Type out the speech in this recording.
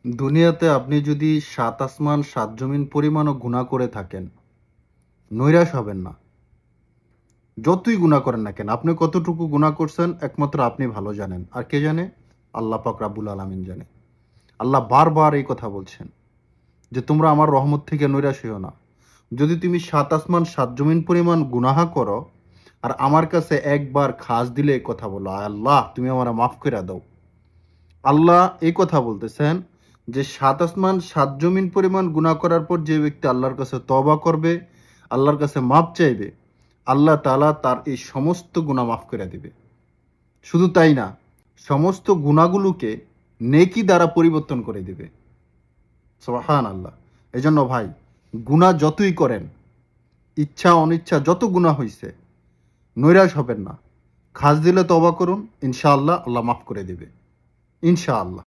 দুনিয়াতে আপনি যদি সাত আসমান সাত জমিন পরিমাণও গুনাহ করে থাকেন, নৈরাশ হবেন না। যতই গুনাহ করেন না কেন, আপনি কতটুকু গুনাহ করছেন একমাত্র আপনি ভালো জানেন। আর কে জানে? আল্লাহ পাক রাব্বুল আলামিন জানে। আল্লাহ বারবার এই কথা বলছেন যে তোমরা আমার রহমত থেকে নৈরাশ হইও না। যদি তুমি সাত আসমান সাত জমিন পরিমাণ গুনাহ করো আর আমার কাছে একবার খাস দিলে এই কথা বলো, আল্লাহ তুমি আমারে মাফ করে দাও। আল্লাহ এই কথা বলতেছেন যে সাত আসমান সাত জমিন পরিমাণ গুনাহ করার পর যে ব্যক্তি আল্লাহর কাছে তওবা করবে, আল্লাহর কাছে মাপ চাইবে, আল্লাহ তাআলা তার এই সমস্ত গুনাহ মাফ করে দিবে। শুধু তাই না, সমস্ত গুনাহগুলোকে নেকি দ্বারা পরিবর্তন করে দিবে। সুবহানাল্লাহ। এজন্য ভাই, গুনাহ যতই করেন, ইচ্ছা অনিচ্ছা যত গুনাহ হইছে, নৈরাশ হবেন না। খাস দিলে তওবা করুন, ইনশাআল্লাহ আল্লাহ মাফ করে দিবে। ইনশাআল্লাহ।